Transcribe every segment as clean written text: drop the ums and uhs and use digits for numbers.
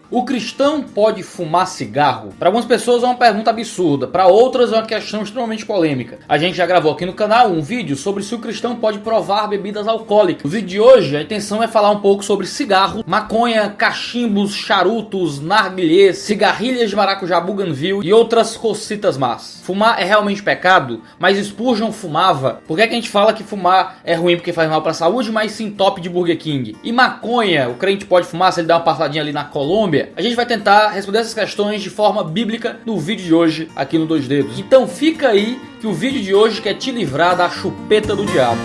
O cristão pode fumar cigarro? Para algumas pessoas é uma pergunta absurda, para outras é uma questão extremamente polêmica. A gente já gravou aqui no canal um vídeo sobre se o cristão pode provar bebidas alcoólicas. No vídeo de hoje a intenção é falar um pouco sobre cigarro, maconha, cachimbos, charutos, narguilés, cigarrilhas de maracujá bougainville e outras cocitas más. Fumar é realmente pecado? Mas Spurgeon fumava? Por que é que a gente fala que fumar é ruim porque faz mal para a saúde, mas sim top de Burger King? E maconha, o crente pode fumar se ele der uma passadinha ali na Colômbia? A gente vai tentar responder essas questões de forma bíblica no vídeo de hoje aqui no Dois Dedos. Então fica aí que o vídeo de hoje quer te livrar da chupeta do diabo.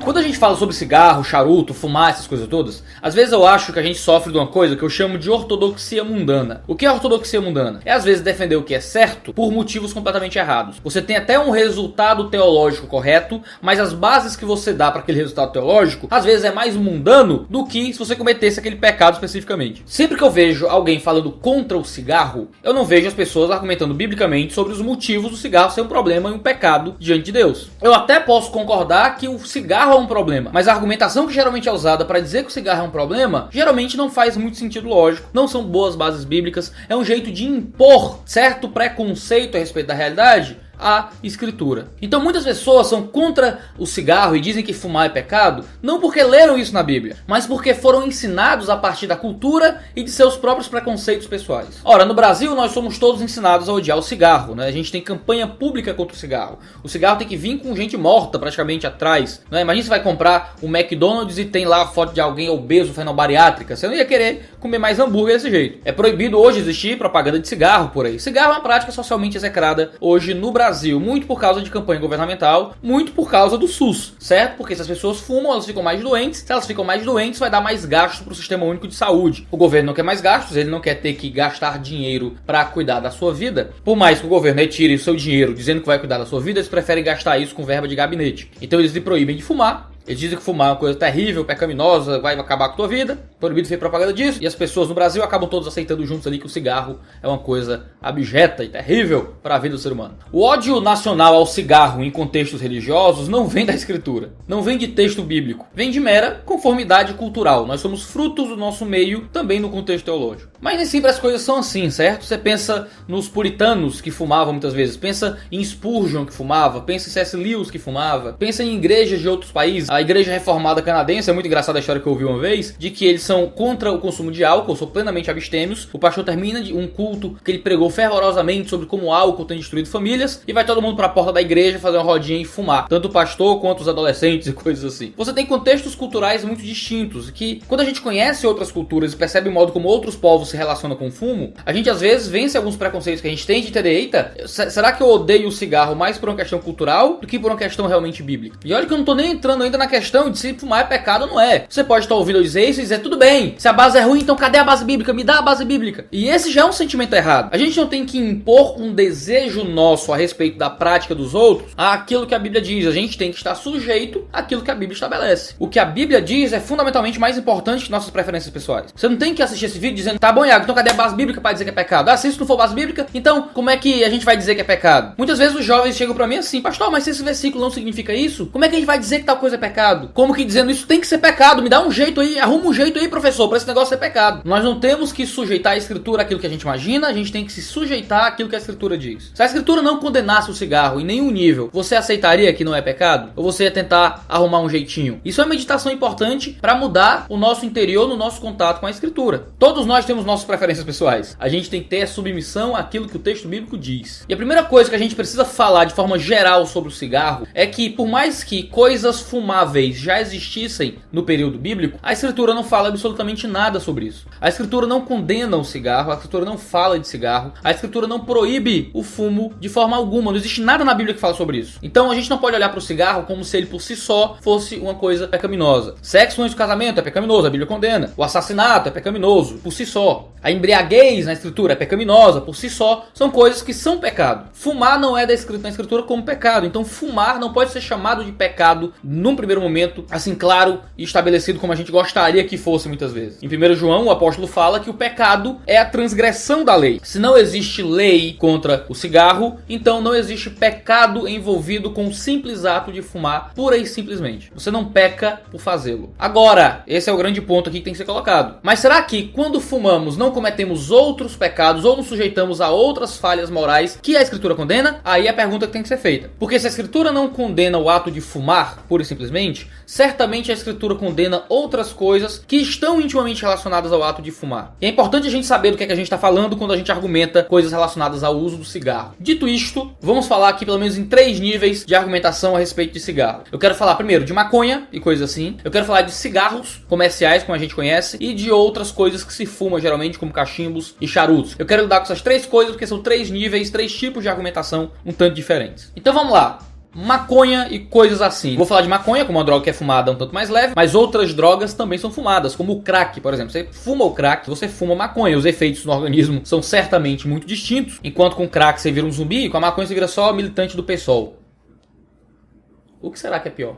Quando a gente fala sobre cigarro, charuto, fumar, essas coisas todas, às vezes eu acho que a gente sofre de uma coisa que eu chamo de ortodoxia mundana. O que é ortodoxia mundana? É às vezes defender o que é certo por motivos completamente errados. Você tem até um resultado teológico correto, mas as bases que você dá para aquele resultado teológico, às vezes é mais mundano do que se você cometesse aquele pecado especificamente. Sempre que eu vejo alguém falando contra o cigarro, eu não vejo as pessoas argumentando biblicamente sobre os motivos do cigarro ser um problema e um pecado diante de Deus. Eu até posso concordar que o cigarro é um problema, mas a argumentação que geralmente é usada para dizer que o cigarro é um problema, geralmente não faz muito sentido lógico, não são boas bases bíblicas, é um jeito de impor certo preconceito a respeito da realidade a escritura. Então muitas pessoas são contra o cigarro e dizem que fumar é pecado, não porque leram isso na Bíblia, mas porque foram ensinados a partir da cultura e de seus próprios preconceitos pessoais. Ora, no Brasil nós somos todos ensinados a odiar o cigarro, né? A gente tem campanha pública contra o cigarro. O cigarro tem que vir com gente morta praticamente atrás, né? Imagina você vai comprar um McDonald's e tem lá a foto de alguém obeso fazendo bariátrica. Você não ia querer comer mais hambúrguer desse jeito. É proibido hoje existir propaganda de cigarro por aí. Cigarro é uma prática socialmente execrada hoje no Brasil, muito por causa de campanha governamental, muito por causa do SUS, certo? Porque se as pessoas fumam, elas ficam mais doentes. Se elas ficam mais doentes, vai dar mais gasto para o Sistema Único de Saúde. O governo não quer mais gastos, ele não quer ter que gastar dinheiro para cuidar da sua vida. Por mais que o governo retire o seu dinheiro dizendo que vai cuidar da sua vida, eles preferem gastar isso com verba de gabinete. Então eles lhe proíbem de fumar. Eles dizem que fumar é uma coisa terrível, pecaminosa, vai acabar com a tua vida. Proibido fazer propaganda disso. E as pessoas no Brasil acabam todos aceitando juntos ali que o cigarro é uma coisa abjeta e terrível para a vida do ser humano. O ódio nacional ao cigarro em contextos religiosos não vem da escritura. Não vem de texto bíblico. Vem de mera conformidade cultural. Nós somos frutos do nosso meio também no contexto teológico. Mas nem sempre as coisas são assim, certo? Você pensa nos puritanos que fumavam muitas vezes. Pensa em Spurgeon que fumava. Pensa em C.S. Lewis que fumava. Pensa em igrejas de outros países. A igreja reformada canadense, é muito engraçada a história que eu ouvi uma vez, de que eles são contra o consumo de álcool, são plenamente abstêmios. O pastor termina de um culto que ele pregou fervorosamente sobre como o álcool tem destruído famílias, e vai todo mundo pra porta da igreja fazer uma rodinha e fumar. Tanto o pastor quanto os adolescentes e coisas assim. Você tem contextos culturais muito distintos, que quando a gente conhece outras culturas e percebe o modo como outros povos se relacionam com o fumo, a gente às vezes vence alguns preconceitos que a gente tem de entender, eita, será que eu odeio o cigarro mais por uma questão cultural do que por uma questão realmente bíblica? E olha que eu não tô nem entrando ainda na questão de se fumar é pecado ou não é. Você pode estar ouvindo eu dizer isso e dizer, tudo bem, se a base é ruim, então cadê a base bíblica? Me dá a base bíblica. E esse já é um sentimento errado. A gente não tem que impor um desejo nosso a respeito da prática dos outros àquilo que a Bíblia diz. A gente tem que estar sujeito àquilo que a Bíblia estabelece. O que a Bíblia diz é fundamentalmente mais importante que nossas preferências pessoais. Você não tem que assistir esse vídeo dizendo, tá bom, Iago, então cadê a base bíblica para dizer que é pecado? Ah, se isso não for base bíblica, então como é que a gente vai dizer que é pecado? Muitas vezes os jovens chegam pra mim assim, pastor, mas se esse versículo não significa isso, como é que a gente vai dizer que tal coisa é pecado? Como que dizendo isso tem que ser pecado? Me dá um jeito aí, arruma um jeito aí, professor, para esse negócio ser pecado. Nós não temos que sujeitar a escritura àquilo que a gente imagina, a gente tem que se sujeitar àquilo que a escritura diz. Se a escritura não condenasse o cigarro em nenhum nível, você aceitaria que não é pecado? Ou você ia tentar arrumar um jeitinho? Isso é uma meditação importante para mudar o nosso interior no nosso contato com a escritura. Todos nós temos nossas preferências pessoais. A gente tem que ter a submissão àquilo que o texto bíblico diz. E a primeira coisa que a gente precisa falar de forma geral sobre o cigarro é que, por mais que coisas fumáveis já existissem no período bíblico, a escritura não fala absolutamente nada sobre isso. A escritura não condena o cigarro, a escritura não fala de cigarro, a escritura não proíbe o fumo de forma alguma, não existe nada na Bíblia que fala sobre isso. Então a gente não pode olhar para o cigarro como se ele por si só fosse uma coisa pecaminosa. Sexo antes do casamento é pecaminoso, a Bíblia condena. O assassinato é pecaminoso por si só. A embriaguez na escritura é pecaminosa por si só. São coisas que são pecado. Fumar não é descrito na escritura como pecado. Então fumar não pode ser chamado de pecado num primeiro momento, assim claro e estabelecido como a gente gostaria que fosse torce muitas vezes. Em 1 João, o apóstolo fala que o pecado é a transgressão da lei. Se não existe lei contra o cigarro, então não existe pecado envolvido com o simples ato de fumar, pura e simplesmente. Você não peca por fazê-lo. Agora, esse é o grande ponto aqui que tem que ser colocado. Mas será que quando fumamos não cometemos outros pecados ou nos sujeitamos a outras falhas morais que a Escritura condena? Aí é a pergunta que tem que ser feita. Porque se a Escritura não condena o ato de fumar, pura e simplesmente, certamente a Escritura condena outras coisas que estão intimamente relacionadas ao ato de fumar. E é importante a gente saber do que é que a gente está falando quando a gente argumenta coisas relacionadas ao uso do cigarro. Dito isto, vamos falar aqui pelo menos em 3 níveis de argumentação a respeito de cigarro. Eu quero falar primeiro de maconha e coisas assim. Eu quero falar de cigarros comerciais, como a gente conhece, e de outras coisas que se fuma geralmente, como cachimbos e charutos. Eu quero lidar com essas 3 coisas porque são 3 níveis, 3 tipos de argumentação um tanto diferentes. Então vamos lá. Maconha e coisas assim. Vou falar de maconha como uma droga que é fumada um tanto mais leve, mas outras drogas também são fumadas, como o crack, por exemplo. Você fuma o crack, você fuma maconha. Os efeitos no organismo são certamente muito distintos. Enquanto com o crack você vira um zumbi, com a maconha você vira só militante do PSOL. O que será que é pior?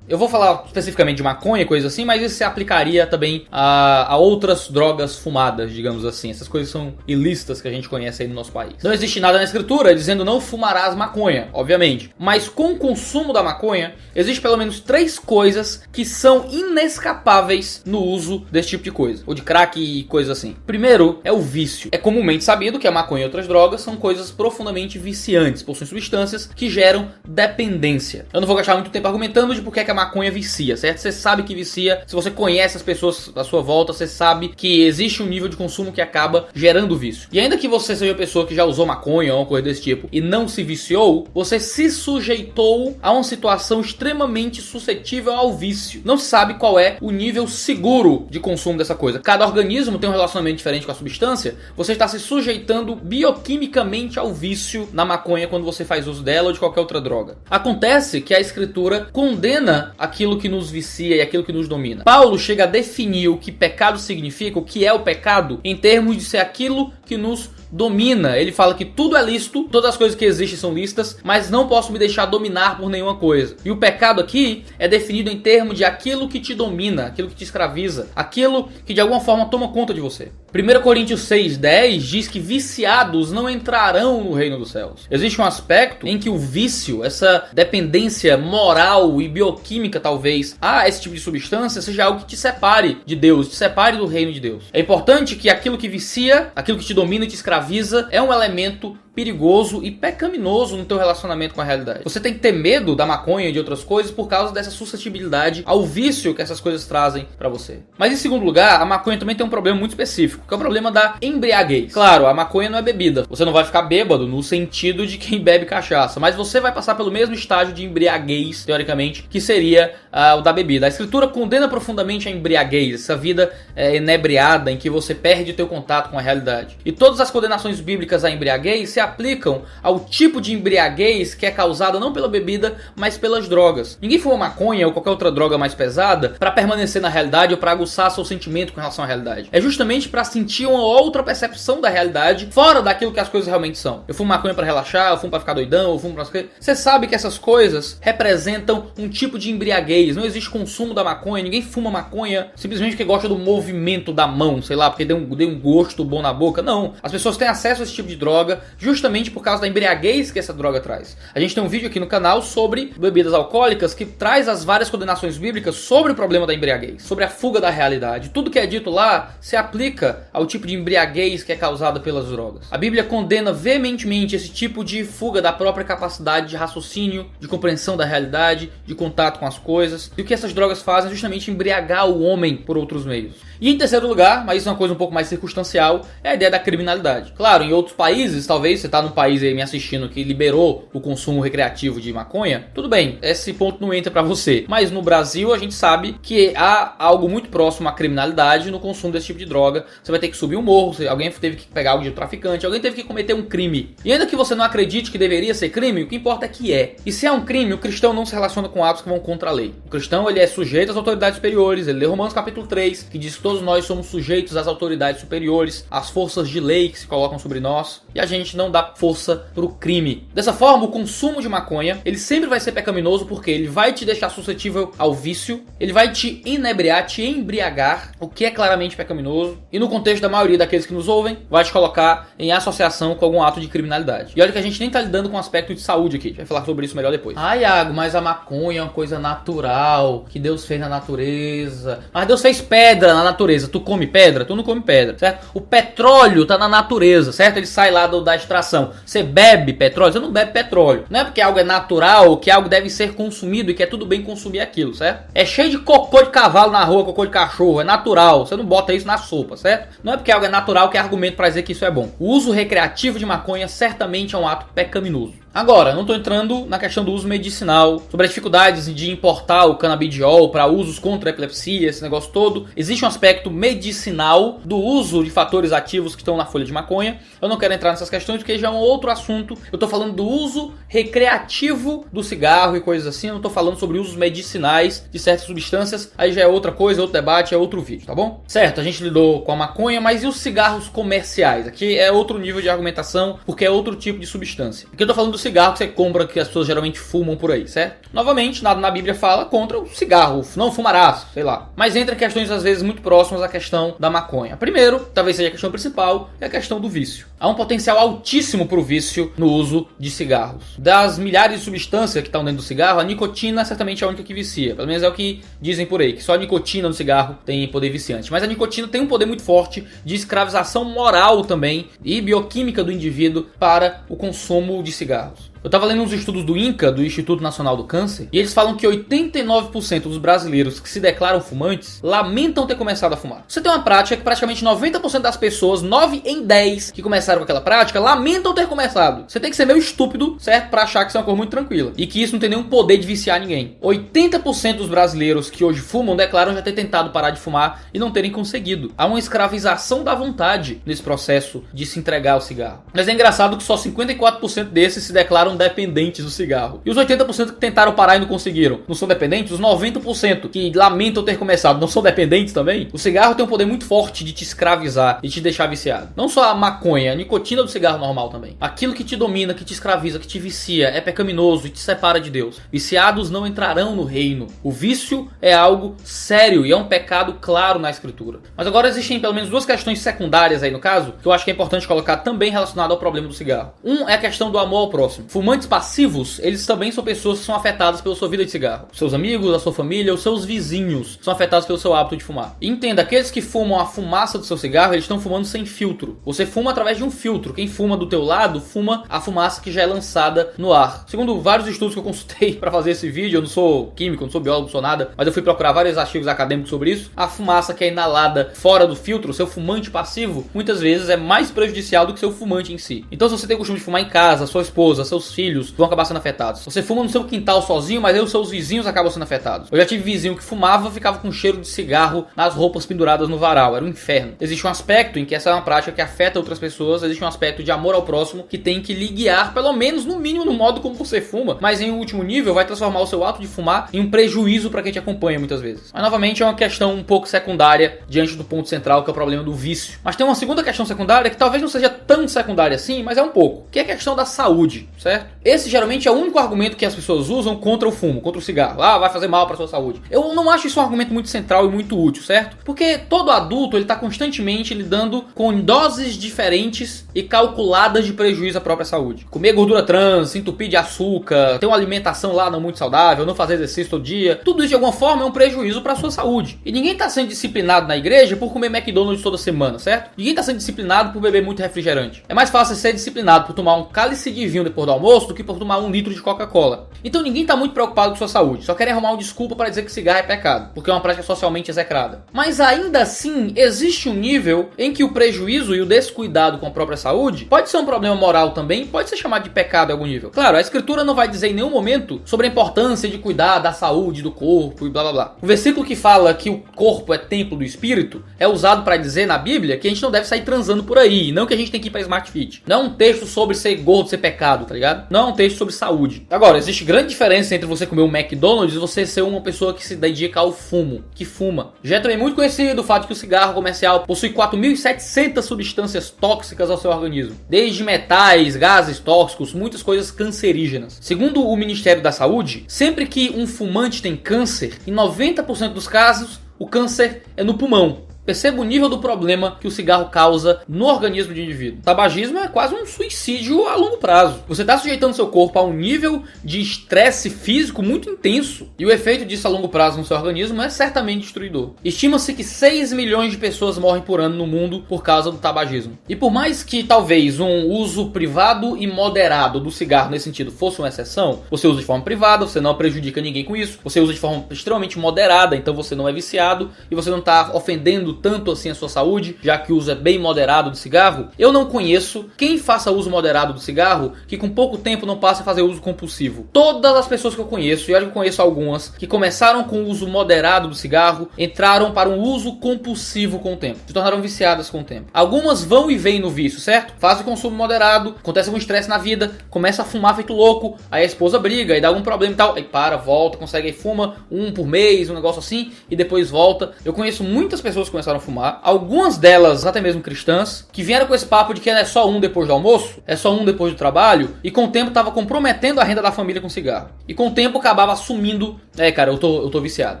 Eu vou falar especificamente de maconha e coisas assim, mas isso se aplicaria também a outras drogas fumadas, digamos assim. Essas coisas são ilícitas que a gente conhece aí no nosso país. Não existe nada na Escritura dizendo não fumarás maconha, obviamente. Mas com o consumo da maconha, existe pelo menos 3 coisas que são inescapáveis no uso desse tipo de coisa. Ou de crack e coisas assim. Primeiro é o vício. É comumente sabido que a maconha e outras drogas são coisas profundamente viciantes. Possuem substâncias que geram dependência. Eu não vou gastar muito tempo argumentando de por que a maconha vicia, certo? Você sabe que vicia, se você conhece as pessoas à sua volta, você sabe que existe um nível de consumo que acaba gerando vício. E ainda que você seja uma pessoa que já usou maconha ou uma coisa desse tipo e não se viciou, você se sujeitou a uma situação extremamente suscetível ao vício. Não se sabe qual é o nível seguro de consumo dessa coisa. Cada organismo tem um relacionamento diferente com a substância. Você está se sujeitando bioquimicamente ao vício na maconha quando você faz uso dela ou de qualquer outra droga. Acontece que a Escritura condena aquilo que nos vicia e aquilo que nos domina. Paulo chega a definir o que pecado significa, o que é o pecado, em termos de ser aquilo que nos domina. Ele fala que tudo é lícito, todas as coisas que existem são lícitas, mas não posso me deixar dominar por nenhuma coisa. E o pecado aqui é definido em termos de aquilo que te domina, aquilo que te escraviza, aquilo que de alguma forma toma conta de você. 1 Coríntios 6:10 diz que viciados não entrarão no reino dos céus. Existe um aspecto em que o vício, essa dependência moral e bioquímica talvez a esse tipo de substância, seja algo que te separe de Deus, te separe do reino de Deus. É importante que aquilo que vicia, aquilo que te domina e te escraviza, é um elemento perigoso e pecaminoso no teu relacionamento com a realidade. Você tem que ter medo da maconha e de outras coisas por causa dessa suscetibilidade ao vício que essas coisas trazem pra você. Mas em segundo lugar, a maconha também tem um problema muito específico, que é o problema da embriaguez. Claro, a maconha não é bebida. Você não vai ficar bêbado no sentido de quem bebe cachaça, mas você vai passar pelo mesmo estágio de embriaguez, teoricamente, que seria o da bebida. A Escritura condena profundamente a embriaguez, essa vida inebriada em que você perde o teu contato com a realidade. E todas as condenações bíblicas à embriaguez se aplicam ao tipo de embriaguez que é causada não pela bebida, mas pelas drogas. Ninguém fuma maconha ou qualquer outra droga mais pesada para permanecer na realidade ou para aguçar seu sentimento com relação à realidade. É justamente para sentir uma outra percepção da realidade fora daquilo que as coisas realmente são. Eu fumo maconha para relaxar, eu fumo para ficar doidão, eu fumo para... Você sabe que essas coisas representam um tipo de embriaguez. Não existe consumo da maconha, ninguém fuma maconha simplesmente porque gosta do movimento da mão, sei lá, porque deu um gosto bom na boca. Não. As pessoas têm acesso a esse tipo de droga justamente por causa da embriaguez que essa droga traz. A gente tem um vídeo aqui no canal sobre bebidas alcoólicas que traz as várias condenações bíblicas sobre o problema da embriaguez, sobre a fuga da realidade. Tudo que é dito lá se aplica ao tipo de embriaguez que é causada pelas drogas. A Bíblia condena veementemente esse tipo de fuga da própria capacidade de raciocínio, de compreensão da realidade, de contato com as coisas. E o que essas drogas fazem é justamente embriagar o homem por outros meios. E em terceiro lugar, mas isso é uma coisa um pouco mais circunstancial, é a ideia da criminalidade. Claro, em outros países, talvez você está num país aí me assistindo que liberou o consumo recreativo de maconha, tudo bem, esse ponto não entra pra você. Mas no Brasil a gente sabe que há algo muito próximo à criminalidade no consumo desse tipo de droga. Você vai ter que subir um morro, alguém teve que pegar algo de traficante, alguém teve que cometer um crime. E ainda que você não acredite que deveria ser crime, o que importa é que é. E se é um crime, o cristão não se relaciona com atos que vão contra a lei. O cristão, ele é sujeito às autoridades superiores. Ele lê Romanos capítulo 3, que diz que todos nós somos sujeitos às autoridades superiores, às forças de lei que se colocam sobre nós, e a gente não não dá força pro crime. Dessa forma, o consumo de maconha, ele sempre vai ser pecaminoso porque ele vai te deixar suscetível ao vício, ele vai te inebriar, te embriagar, o que é claramente pecaminoso, e no contexto da maioria daqueles que nos ouvem, vai te colocar em associação com algum ato de criminalidade. E olha que a gente nem tá lidando com o aspecto de saúde aqui, a gente vai falar sobre isso melhor depois. Ah, Iago, mas a maconha é uma coisa natural, que Deus fez na natureza. Mas Deus fez pedra na natureza, tu come pedra? Tu não come pedra, certo? O petróleo tá na natureza, certo? Ele sai lá da extração. Você bebe petróleo? Você não bebe petróleo. Não é porque algo é natural, que algo deve ser consumido e que é tudo bem consumir aquilo, certo? É cheio de cocô de cavalo na rua, cocô de cachorro, é natural. Você não bota isso na sopa, certo? Não é porque algo é natural que é argumento pra dizer que isso é bom. O uso recreativo de maconha certamente é um ato pecaminoso. Agora, não estou entrando na questão do uso medicinal, sobre as dificuldades de importar o canabidiol para usos contra a epilepsia, esse negócio todo. Existe um aspecto medicinal do uso de fatores ativos que estão na folha de maconha. Eu não quero entrar nessas questões porque já é um outro assunto. Eu estou falando do uso recreativo do cigarro e coisas assim. Eu não estou falando sobre usos medicinais de certas substâncias. Aí já é outra coisa, outro debate, é outro vídeo, tá bom? Certo, a gente lidou com a maconha, mas e os cigarros comerciais? Aqui é outro nível de argumentação porque é outro tipo de substância. Aqui eu estou falando do cigarro que você compra, que as pessoas geralmente fumam por aí, certo? Novamente, nada na Bíblia fala contra o cigarro, não fumarás, sei lá. Mas entra questões às vezes muito próximas à questão da maconha. Primeiro, talvez seja a questão principal, é a questão do vício. Há um potencial altíssimo para o vício no uso de cigarros. Das milhares de substâncias que estão dentro do cigarro, a nicotina certamente é a única que vicia. Pelo menos é o que dizem por aí, que só a nicotina no cigarro tem poder viciante. Mas a nicotina tem um poder muito forte de escravização moral também e bioquímica do indivíduo para o consumo de cigarros. Eu estava lendo uns estudos do INCA, do Instituto Nacional do Câncer, e eles falam que 89% dos brasileiros que se declaram fumantes lamentam ter começado a fumar. Você tem uma prática que praticamente 90% das pessoas, 9 em 10 que começaram com aquela prática, lamentam ter começado. Você tem que ser meio estúpido, certo? Pra achar que isso é uma coisa muito tranquila. E que isso não tem nenhum poder de viciar ninguém. 80% dos brasileiros que hoje fumam declaram já ter tentado parar de fumar e não terem conseguido. Há uma escravização da vontade nesse processo de se entregar ao cigarro. Mas é engraçado que só 54% desses se declaram dependentes do cigarro. E os 80% que tentaram parar e não conseguiram, não são dependentes? Os 90% que lamentam ter começado, não são dependentes também? O cigarro tem um poder muito forte de te escravizar e te deixar viciado. Não só a maconha, a nicotina do cigarro normal também. Aquilo que te domina, que te escraviza, que te vicia, é pecaminoso e te separa de Deus. Viciados não entrarão no reino. O vício é algo sério e é um pecado claro na escritura. Mas agora existem pelo menos duas questões secundárias aí no caso, que eu acho que é importante colocar também relacionado ao problema do cigarro. Um é a questão do amor ao próximo. Fumantes passivos, eles também são pessoas que são afetadas pela sua vida de cigarro. Seus amigos, a sua família, os seus vizinhos são afetados pelo seu hábito de fumar. E entenda, aqueles que fumam a fumaça do seu cigarro, eles estão fumando sem filtro. Você fuma através de um filtro. Quem fuma do teu lado, fuma a fumaça que já é lançada no ar. Segundo vários estudos que eu consultei para fazer esse vídeo, eu não sou químico, não sou biólogo, não sou nada, mas eu fui procurar vários artigos acadêmicos sobre isso. A fumaça que é inalada fora do filtro, seu fumante passivo, muitas vezes é mais prejudicial do que seu fumante em si. Então se você tem o costume de fumar em casa, sua esposa, seus filhos vão acabar sendo afetados. Você fuma no seu quintal sozinho, mas aí os seus vizinhos acabam sendo afetados. Eu já tive vizinho que fumava, ficava com cheiro de cigarro nas roupas penduradas no varal. Era um inferno. Existe um aspecto em que essa é uma prática que afeta outras pessoas. Existe um aspecto de amor ao próximo que tem que lhe guiar, pelo menos no mínimo no modo como você fuma. Mas em um último nível vai transformar o seu ato de fumar em um prejuízo para quem te acompanha muitas vezes. Mas novamente é uma questão um pouco secundária diante do ponto central, que é o problema do vício. Mas tem uma segunda questão secundária que talvez não seja tão secundária assim, mas é um pouco, que é a questão da saúde, certo? Esse geralmente é o único argumento que as pessoas usam contra o fumo, contra o cigarro. Ah, vai fazer mal para sua saúde. Eu não acho isso um argumento muito central e muito útil, certo? Porque todo adulto ele está constantemente lidando com doses diferentes e calculadas de prejuízo à própria saúde. Comer gordura trans, se entupir de açúcar, ter uma alimentação lá não muito saudável, não fazer exercício todo dia, tudo isso de alguma forma é um prejuízo para a sua saúde. E ninguém está sendo disciplinado na igreja por comer McDonald's toda semana, certo? Ninguém está sendo disciplinado por beber muito refrigerante. É mais fácil ser disciplinado por tomar um cálice de vinho depois do almoço do que por tomar 1 litro de Coca-Cola. Então ninguém está muito preocupado com sua saúde, só querem arrumar uma desculpa para dizer que cigarro é pecado, porque é uma prática socialmente execrada. Mas ainda assim, existe um nível em que o prejuízo e o descuidado com a própria saúde pode ser um problema moral também, pode ser chamado de pecado em algum nível. Claro, a escritura não vai dizer em nenhum momento sobre a importância de cuidar da saúde do corpo e blá blá blá. O versículo que fala que o corpo é templo do espírito é usado para dizer na Bíblia que a gente não deve sair transando por aí, não que a gente tem que ir para Smart Fit. Não é um texto sobre ser gordo, ser pecado, tá ligado? sabe? Não é um texto sobre saúde. Agora, existe grande diferença entre você comer um McDonald's e você ser uma pessoa que se dedica ao fumo, que fuma. Já é também muito conhecido o fato que o cigarro comercial possui 4.700 substâncias tóxicas ao seu organismo. Desde metais, gases tóxicos, muitas coisas cancerígenas. Segundo o Ministério da Saúde, sempre que um fumante tem câncer, em 90% dos casos, o câncer é no pulmão. Perceba o nível do problema que o cigarro causa no organismo de indivíduo. O tabagismo é quase um suicídio a longo prazo. Você está sujeitando seu corpo a um nível de estresse físico muito intenso. E o efeito disso a longo prazo no seu organismo é certamente destruidor. Estima-se que 6 milhões de pessoas morrem por ano no mundo por causa do tabagismo. E por mais que talvez um uso privado e moderado do cigarro nesse sentido fosse uma exceção, você usa de forma privada, você não prejudica ninguém com isso, você usa de forma extremamente moderada, então você não é viciado e você não está ofendendo tanto assim a sua saúde, já que o uso é bem moderado de cigarro. Eu não conheço quem faça uso moderado do cigarro que com pouco tempo não passe a fazer uso compulsivo. Todas as pessoas que eu conheço, e eu conheço algumas, que começaram com o uso moderado do cigarro, entraram para um uso compulsivo com o tempo, se tornaram viciadas com o tempo. Algumas vão e vêm no vício, certo? Fazem consumo moderado, acontece algum estresse na vida, começa a fumar feito louco, aí a esposa briga, aí dá algum problema e tal, aí para, volta, consegue, aí fuma um por mês, um negócio assim, e depois volta. Eu conheço muitas pessoas que começaram a fumar, algumas delas até mesmo cristãs, que vieram com esse papo de que é só um depois do almoço, é só um depois do trabalho, e com o tempo tava comprometendo a renda da família com cigarro. E com o tempo acabava assumindo, cara, eu tô viciado.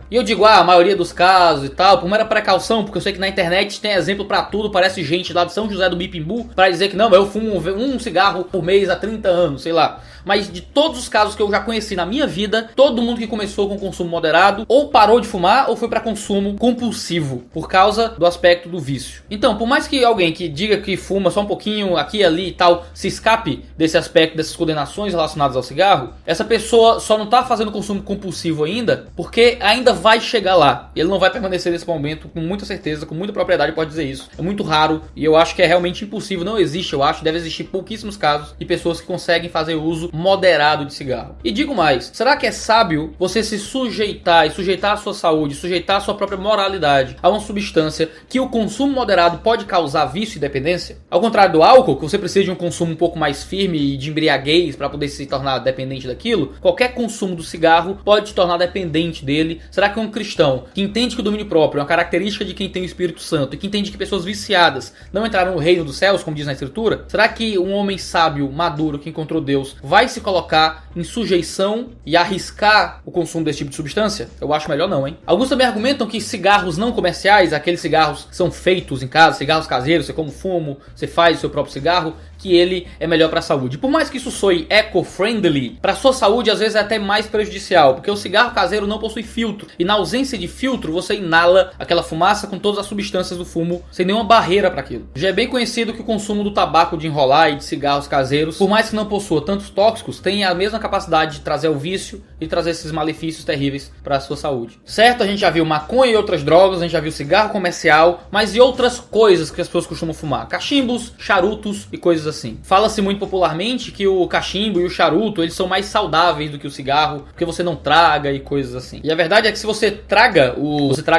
E eu digo, a maioria dos casos e tal, por mera precaução, porque eu sei que na internet tem exemplo pra tudo, parece gente lá de São José do Bipimbu, pra dizer que não, eu fumo um cigarro por mês há 30 anos, sei lá. Mas de todos os casos que eu já conheci na minha vida, todo mundo que começou com consumo moderado, ou parou de fumar, ou foi pra consumo compulsivo, por causa do aspecto do vício. Então, por mais que alguém que diga que fuma só um pouquinho aqui e ali e tal, se escape desse aspecto, dessas condenações relacionadas ao cigarro, essa pessoa só não tá fazendo consumo compulsivo ainda, porque ainda vai chegar lá. Ele não vai permanecer nesse momento, com muita certeza, com muita propriedade pode dizer isso. É muito raro, e eu acho que é realmente impossível, não existe, eu acho, deve existir pouquíssimos casos de pessoas que conseguem fazer uso moderado de cigarro. E digo mais, será que é sábio você se sujeitar e sujeitar a sua saúde, sujeitar a sua própria moralidade a uma substância que o consumo moderado pode causar vício e dependência? Ao contrário do álcool, que você precisa de um consumo um pouco mais firme e de embriaguez para poder se tornar dependente daquilo, qualquer consumo do cigarro pode te tornar dependente dele. Será que um cristão que entende que o domínio próprio é uma característica de quem tem o Espírito Santo e que entende que pessoas viciadas não entrarão no reino dos céus, como diz na Escritura, será que um homem sábio, maduro, que encontrou Deus, vai se colocar em sujeição e arriscar o consumo desse tipo de substância? Eu acho melhor não, hein? Alguns também argumentam que cigarros não comerciais, aqueles cigarros que são feitos em casa, cigarros caseiros, você como fumo, você faz o seu próprio cigarro, que ele é melhor para a saúde. Por mais que isso soe eco-friendly, para sua saúde às vezes é até mais prejudicial, porque o cigarro caseiro não possui filtro, e na ausência de filtro você inala aquela fumaça com todas as substâncias do fumo, sem nenhuma barreira para aquilo. Já é bem conhecido que o consumo do tabaco de enrolar e de cigarros caseiros, por mais que não possua tantos tóxicos, tem a mesma capacidade de trazer o vício e trazer esses malefícios terríveis para a sua saúde. Certo, a gente já viu maconha e outras drogas, a gente já viu cigarro comercial, mas e outras coisas que as pessoas costumam fumar? Cachimbos, charutos e coisas assim. Fala-se muito popularmente que o cachimbo e o charuto, eles são mais saudáveis do que o cigarro, porque você não traga e coisas assim. E a verdade é que se você traga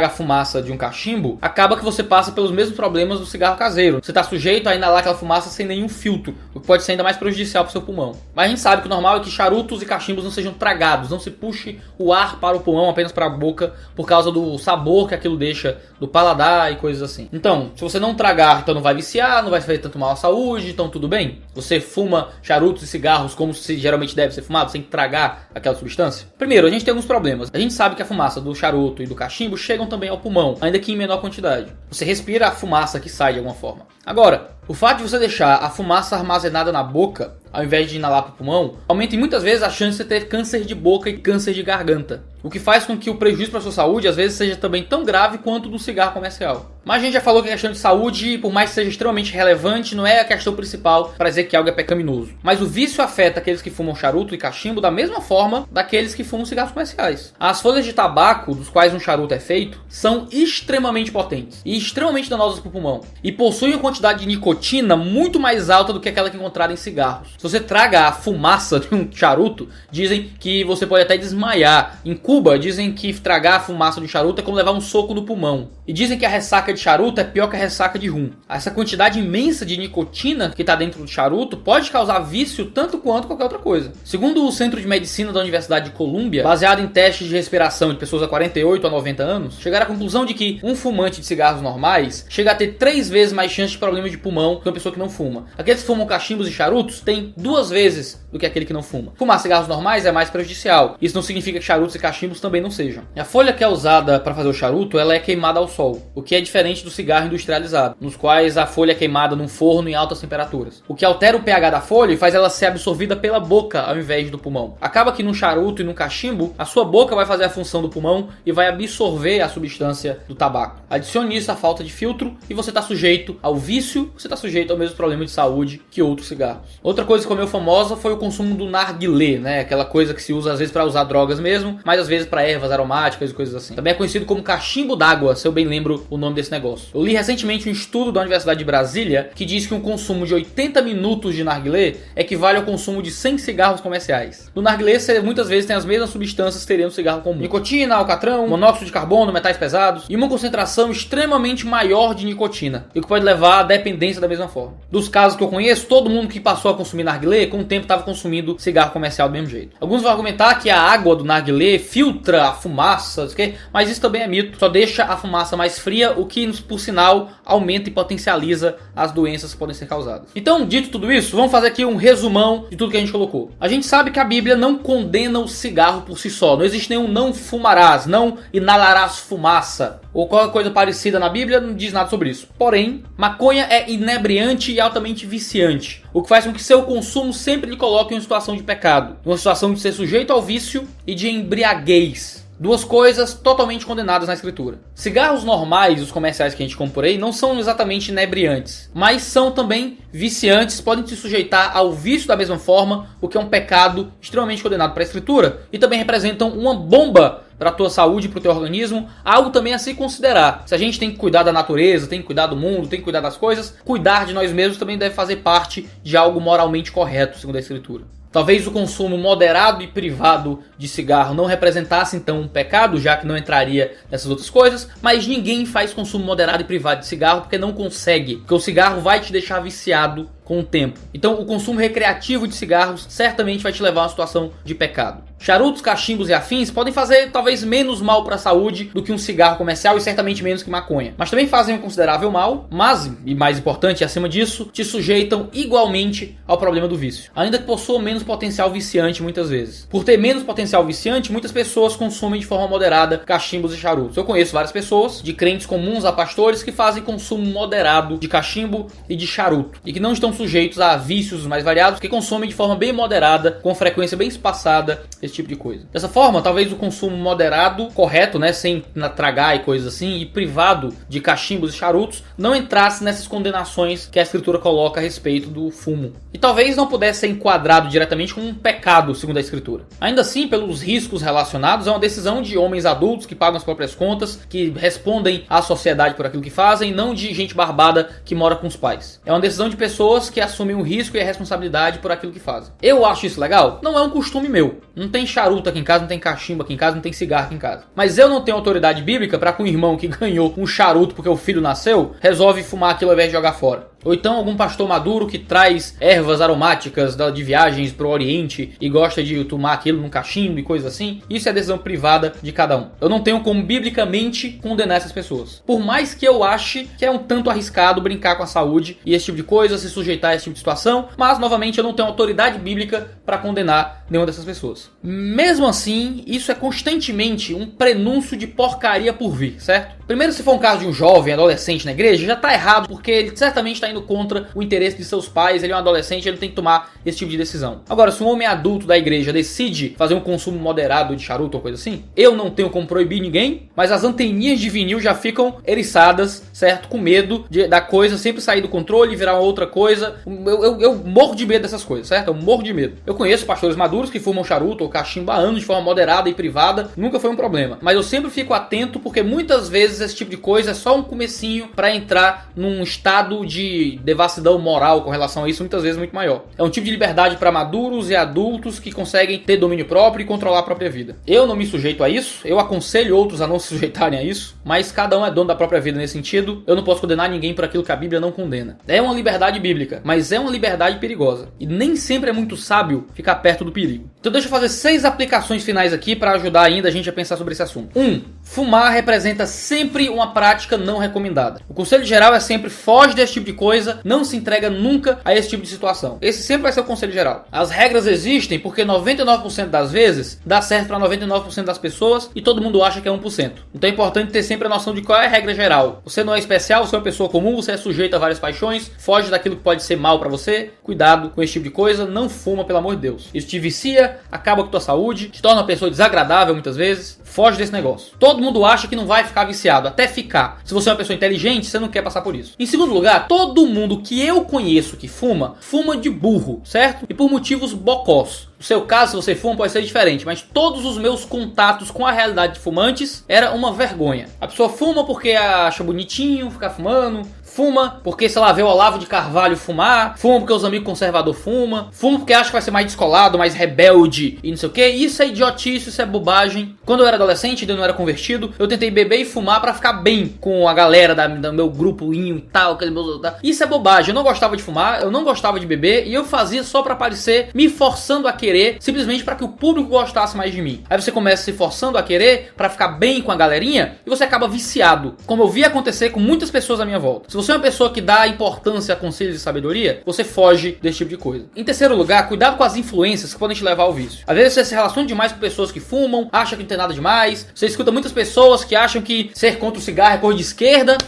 a fumaça de um cachimbo, acaba que você passa pelos mesmos problemas do cigarro caseiro. Você está sujeito a inalar aquela fumaça sem nenhum filtro, o que pode ser ainda mais prejudicial para o seu pulmão. Mas a gente sabe que o normal é que charutos e cachimbos não sejam tragados, não se puxe o ar para o pulmão, apenas para a boca, por causa do sabor que aquilo deixa do paladar e coisas assim. Então, se você não tragar, então não vai viciar, não vai fazer tanto mal à saúde, então tudo bem. Você fuma charutos e cigarros como se geralmente deve ser fumado, sem tragar aquela substância? Primeiro, a gente tem alguns problemas. A gente sabe que a fumaça do charuto e do cachimbo chegam também ao pulmão, ainda que em menor quantidade. Você respira a fumaça que sai de alguma forma. Agora, o fato de você deixar a fumaça armazenada na boca, ao invés de inalar para o pulmão, aumenta muitas vezes a chance de você ter câncer de boca e câncer de garganta. O que faz com que o prejuízo para a sua saúde às vezes seja também tão grave quanto do cigarro comercial. Mas a gente já falou que a questão de saúde, por mais que seja extremamente relevante, não é a questão principal para dizer que algo é pecaminoso. Mas o vício afeta aqueles que fumam charuto e cachimbo da mesma forma daqueles que fumam cigarros comerciais. As folhas de tabaco, dos quais um charuto é feito, são extremamente potentes e extremamente danosas para o pulmão. E possuem uma quantidade de nicotina nicotina muito mais alta do que aquela que é encontrada em cigarros. Se você traga a fumaça de um charuto, dizem que você pode até desmaiar. Em Cuba, dizem que tragar a fumaça de um charuto é como levar um soco no pulmão. E dizem que a ressaca de charuto é pior que a ressaca de rum. Essa quantidade imensa de nicotina que está dentro do charuto pode causar vício tanto quanto qualquer outra coisa. Segundo o Centro de Medicina da Universidade de Colômbia, baseado em testes de respiração de pessoas a 48 a 90 anos, chegaram à conclusão de que um fumante de cigarros normais chega a ter 3 vezes mais chance de problemas de pulmão que uma pessoa que não fuma. Aqueles que fumam cachimbos e charutos têm 2 vezes do que aquele que não fuma. Fumar cigarros normais é mais prejudicial. Isso não significa que charutos e cachimbos também não sejam. A folha que é usada para fazer o charuto, ela é queimada ao sol, o que é diferente do cigarro industrializado, nos quais a folha é queimada num forno em altas temperaturas, o que altera o pH da folha e faz ela ser absorvida pela boca ao invés do pulmão. Acaba que num charuto e num cachimbo, a sua boca vai fazer a função do pulmão e vai absorver a substância do tabaco. Adicione isso à falta de filtro e você está sujeito ao vício, você está sujeito ao mesmo problema de saúde que outros cigarros. Outra coisa que ficou meio famosa foi o consumo do narguilé, né? Aquela coisa que se usa às vezes para usar drogas mesmo, mas às vezes para ervas aromáticas e coisas assim. Também é conhecido como cachimbo d'água, se eu bem lembro o nome desse negócio. Eu li recentemente um estudo da Universidade de Brasília que diz que um consumo de 80 minutos de narguilé equivale ao consumo de 100 cigarros comerciais. No narguilé, você muitas vezes tem as mesmas substâncias que teria no cigarro comum: nicotina, alcatrão, monóxido de carbono, metais pesados e uma concentração extremamente maior de nicotina, o que pode levar à dependência da mesma forma. Dos casos que eu conheço, todo mundo que passou a consumir narguilé, com o tempo estava consumindo cigarro comercial do mesmo jeito. Alguns vão argumentar que a água do narguilé filtra a fumaça, mas isso também é mito, só deixa a fumaça mais fria, o que, por sinal, aumenta e potencializa as doenças que podem ser causadas. Então, dito tudo isso, vamos fazer aqui um resumão de tudo que a gente colocou. A gente sabe que a Bíblia não condena o cigarro por si só, não existe nenhum não fumarás, não inalarás fumaça, ou qualquer coisa parecida na Bíblia, não diz nada sobre isso. Porém, maconha é inebriante e altamente viciante, o que faz com que seu consumo sempre lhe coloque em uma situação de pecado, uma situação de ser sujeito ao vício e de embriaguez. Duas coisas totalmente condenadas na escritura. Cigarros normais, os comerciais que a gente compra por aí, não são exatamente inebriantes, mas são também viciantes, podem se sujeitar ao vício da mesma forma, o que é um pecado extremamente condenado para a escritura, e também representam uma bomba para a tua saúde e para o teu organismo, algo também a se considerar. Se a gente tem que cuidar da natureza, tem que cuidar do mundo, tem que cuidar das coisas, cuidar de nós mesmos também deve fazer parte de algo moralmente correto, segundo a escritura. Talvez o consumo moderado e privado de cigarro não representasse então um pecado, já que não entraria nessas outras coisas, mas ninguém faz consumo moderado e privado de cigarro porque não consegue, porque o cigarro vai te deixar viciado com o tempo. Então o consumo recreativo de cigarros certamente vai te levar a uma situação de pecado. Charutos, cachimbos e afins podem fazer talvez menos mal para a saúde do que um cigarro comercial e certamente menos que maconha, mas também fazem um considerável mal, mas, e mais importante, acima disso, te sujeitam igualmente ao problema do vício, ainda que possuam menos potencial viciante muitas vezes. Por ter menos potencial viciante, muitas pessoas consomem de forma moderada cachimbos e charutos. Eu conheço várias pessoas, de crentes comuns a pastores, que fazem consumo moderado de cachimbo e de charuto, e que não estão sujeitos a vícios mais variados, que consomem de forma bem moderada, com frequência bem espaçada, esse tipo de coisa. Dessa forma, talvez o consumo moderado, correto, né, sem tragar e coisas assim, e privado de cachimbos e charutos, não entrasse nessas condenações que a escritura coloca a respeito do fumo. E talvez não pudesse ser enquadrado diretamente como um pecado, segundo a escritura. Ainda assim, pelos riscos relacionados, é uma decisão de homens adultos que pagam as próprias contas, que respondem à sociedade por aquilo que fazem, não de gente barbada que mora com os pais. É uma decisão de pessoas que assumem o risco e a responsabilidade por aquilo que fazem. Eu acho isso legal? Não é um costume meu. Não tem charuto aqui em casa, não tem cachimbo aqui em casa, não tem cigarro aqui em casa. Mas eu não tenho autoridade bíblica para que um irmão que ganhou um charuto porque o filho nasceu, resolve fumar aquilo ao invés de jogar fora. Ou então algum pastor maduro que traz ervas aromáticas de viagens pro Oriente e gosta de tomar aquilo num cachimbo e coisa assim. Isso é decisão privada de cada um. Eu não tenho como biblicamente condenar essas pessoas. Por mais que eu ache que é um tanto arriscado brincar com a saúde e esse tipo de coisa, se sujeitar a esse tipo de situação. Mas, novamente, eu não tenho autoridade bíblica para condenar nenhuma dessas pessoas. Mesmo assim, isso é constantemente um prenúncio de porcaria por vir, certo? Primeiro, se for um caso de um jovem, adolescente na igreja, já tá errado, porque ele certamente está indo contra o interesse de seus pais, ele é um adolescente, ele tem que tomar esse tipo de decisão. Agora, se um homem adulto da igreja decide fazer um consumo moderado de charuto ou coisa assim, eu não tenho como proibir ninguém, mas as anteninhas de vinil já ficam eriçadas, certo? Com medo da coisa sempre sair do controle e virar uma outra coisa. Eu morro de medo dessas coisas, certo? Eu morro de medo. Eu conheço pastores maduros que fumam charuto ou cachimbo há anos de forma moderada e privada, nunca foi um problema. Mas eu sempre fico atento porque muitas vezes esse tipo de coisa é só um comecinho para entrar num estado de de devassidão moral com relação a isso muitas vezes muito maior. É um tipo de liberdade para maduros e adultos que conseguem ter domínio próprio e controlar a própria vida. Eu não me sujeito a isso, eu aconselho outros a não se sujeitarem a isso, mas cada um é dono da própria vida nesse sentido. Eu não posso condenar ninguém por aquilo que a Bíblia não condena. É uma liberdade bíblica, mas é uma liberdade perigosa. E nem sempre é muito sábio ficar perto do perigo. Então deixa eu fazer 6 aplicações finais aqui para ajudar ainda a gente a pensar sobre esse assunto. 1. Fumar representa sempre uma prática não recomendada. O conselho geral é sempre foge desse tipo de coisa, não se entrega nunca a esse tipo de situação. Esse sempre vai ser o conselho geral. As regras existem porque 99% das vezes dá certo para 99% das pessoas e todo mundo acha que é 1%. Então é importante ter sempre a noção de qual é a regra geral. Você não é especial, você é uma pessoa comum, você é sujeito a várias paixões, foge daquilo que pode ser mal para você. Cuidado com esse tipo de coisa, não fuma, pelo amor de Deus. Isso te vicia, acaba com tua saúde, te torna uma pessoa desagradável muitas vezes. Foge desse negócio. Todo mundo acha que não vai ficar viciado, até ficar. Se você é uma pessoa inteligente, você não quer passar por isso. Em segundo lugar, todo mundo que eu conheço que fuma, fuma de burro, certo? E por motivos bocós. No seu caso, se você fuma, pode ser diferente, mas todos os meus contatos com a realidade de fumantes era uma vergonha. A pessoa fuma porque acha bonitinho ficar fumando, fuma porque, sei lá, vê o Olavo de Carvalho fumar, fuma porque os amigos conservadores fuma porque acha que vai ser mais descolado, mais rebelde e não sei o que. Isso é idiotice, isso é bobagem. Quando eu era adolescente, ainda não era convertido, eu tentei beber e fumar pra ficar bem com a galera do meu grupoinho e tal, Isso é bobagem, eu não gostava de fumar, eu não gostava de beber e eu fazia só pra aparecer, me forçando a querer, simplesmente para que o público gostasse mais de mim. Aí você começa se forçando a querer para ficar bem com a galerinha e você acaba viciado, como eu vi acontecer com muitas pessoas à minha volta. Se você é uma pessoa que dá importância a conselhos de sabedoria, você foge desse tipo de coisa. Em terceiro lugar, cuidado com as influências que podem te levar ao vício. Às vezes você se relaciona demais com pessoas que fumam, acha que não tem nada demais. Você escuta muitas pessoas que acham que ser contra o cigarro é coisa de esquerda.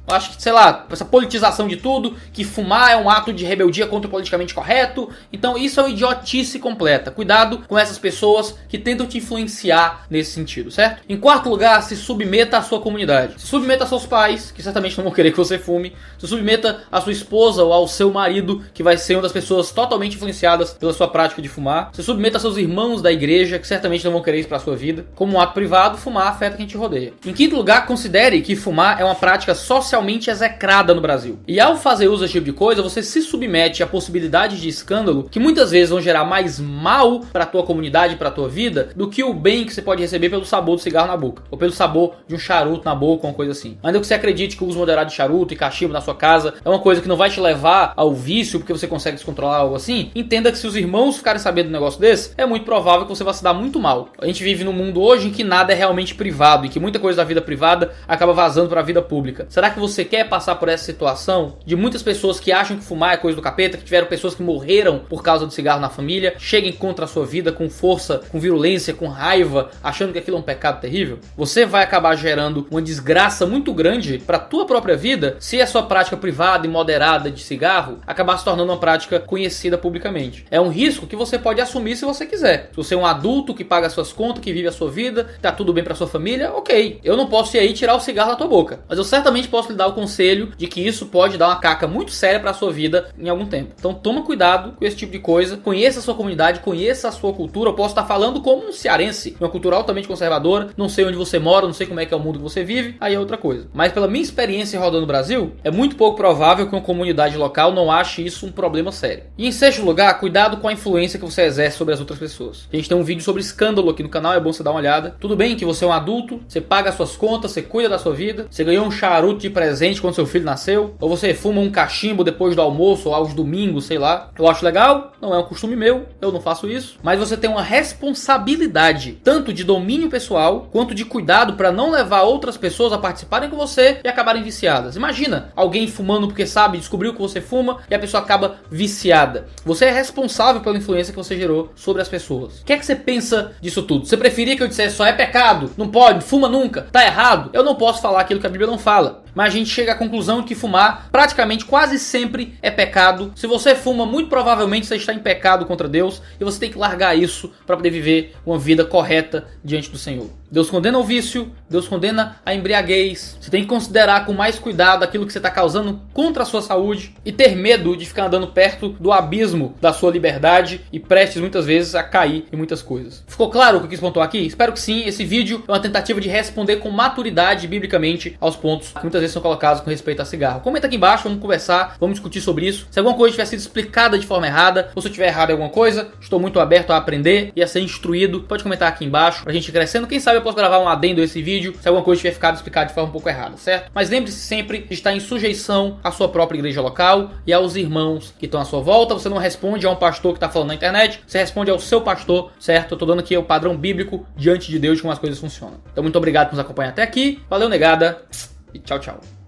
Eu acho que, sei lá, essa politização de tudo, que fumar é um ato de rebeldia contra o politicamente correto. Então isso é uma idiotice completa. Cuidado com essas pessoas que tentam te influenciar nesse sentido, certo? Em quarto lugar, se submeta à sua comunidade. Se submeta a seus pais, que certamente não vão querer que você fume. Se submeta à sua esposa ou ao seu marido, que vai ser uma das pessoas totalmente influenciadas pela sua prática de fumar. Se submeta a seus irmãos da igreja, que certamente não vão querer isso para a sua vida. Como um ato privado, fumar afeta quem te rodeia. Em quinto lugar, considere que fumar é uma prática socialmente execrada no Brasil. E ao fazer uso desse tipo de coisa, você se submete a possibilidades de escândalo que muitas vezes vão gerar mais mal para tua comunidade, para tua vida, do que o bem que você pode receber pelo sabor do cigarro na boca, ou pelo sabor de um charuto na boca, ou uma coisa assim. Ainda que você acredite que o uso moderado de charuto e cachimbo na sua casa é uma coisa que não vai te levar ao vício porque você consegue descontrolar algo assim, entenda que se os irmãos ficarem sabendo de um negócio desse, é muito provável que você vá se dar muito mal. A gente vive num mundo hoje em que nada é realmente privado e que muita coisa da vida privada acaba vazando para a vida pública. Será que você quer passar por essa situação de muitas pessoas que acham que fumar é coisa do capeta, que tiveram pessoas que morreram por causa do cigarro na família, cheguem contra a sua vida com força, com virulência, com raiva, achando que aquilo é um pecado terrível? Você vai acabar gerando uma desgraça muito grande para a tua própria vida se a sua prática privada e moderada de cigarro acabar se tornando uma prática conhecida publicamente. É um risco que você pode assumir se você quiser. Se você é um adulto que paga as suas contas, que vive a sua vida, tá tudo bem para sua família, ok. Eu não posso ir aí tirar o cigarro da tua boca, mas eu certamente posso lhe dar o conselho de que isso pode dar uma caca muito séria para a sua vida em algum tempo. Então toma cuidado com esse tipo de coisa, conheça a sua comunidade, conheça a sua cultura. Eu posso estar falando como um cearense, uma cultura altamente conservadora, não sei onde você mora, não sei como é que é o mundo que você vive, aí é outra coisa. Mas pela minha experiência rodando o Brasil, é muito pouco provável que uma comunidade local não ache isso um problema sério. E em sexto lugar, cuidado com a influência que você exerce sobre as outras pessoas. A gente tem um vídeo sobre escândalo aqui no canal, é bom você dar uma olhada. Tudo bem que você é um adulto, você paga as suas contas, você cuida da sua vida, você ganhou um charuto de presente quando seu filho nasceu, ou você fuma um cachimbo depois do almoço ou aos domingos, sei lá. Eu acho legal, não é um costume meu, eu não faço isso, mas você tem uma responsabilidade, tanto de domínio pessoal, quanto de cuidado para não levar outras pessoas a participarem com você e acabarem viciadas. Imagina alguém fumando porque sabe, descobriu que você fuma e a pessoa acaba viciada. Você é responsável pela influência que você gerou sobre as pessoas. O que é que você pensa disso tudo? Você preferia que eu dissesse só é pecado, não pode, fuma nunca, tá errado? Eu não posso falar aquilo que a Bíblia não fala, mas a gente chega à conclusão de que fumar praticamente quase sempre é pecado. Se você fuma, muito provavelmente você está em pecado contra Deus e você tem que largar isso para poder viver uma vida correta diante do Senhor. Deus condena o vício, Deus condena a embriaguez. Você tem que considerar com mais cuidado aquilo que você está causando contra a sua saúde e ter medo de ficar andando perto do abismo da sua liberdade e prestes muitas vezes a cair em muitas coisas. Ficou claro o que eu quis pontuar aqui? Espero que sim. Esse vídeo é uma tentativa de responder com maturidade biblicamente aos pontos que muitas muitas vezes são colocados com respeito a cigarro. Comenta aqui embaixo, vamos conversar, vamos discutir sobre isso. Se alguma coisa tiver sido explicada de forma errada, ou se eu tiver errado em alguma coisa, estou muito aberto a aprender e a ser instruído. Pode comentar aqui embaixo pra gente ir crescendo. Quem sabe eu posso gravar um adendo a esse vídeo se alguma coisa tiver ficado explicada de forma um pouco errada, certo? Mas lembre-se sempre de estar em sujeição à sua própria igreja local e aos irmãos que estão à sua volta. Você não responde a um pastor que está falando na internet, você responde ao seu pastor, certo? Eu tô dando aqui o padrão bíblico diante de Deus de como as coisas funcionam. Então muito obrigado por nos acompanhar até aqui. Valeu, negada, e tchau, tchau.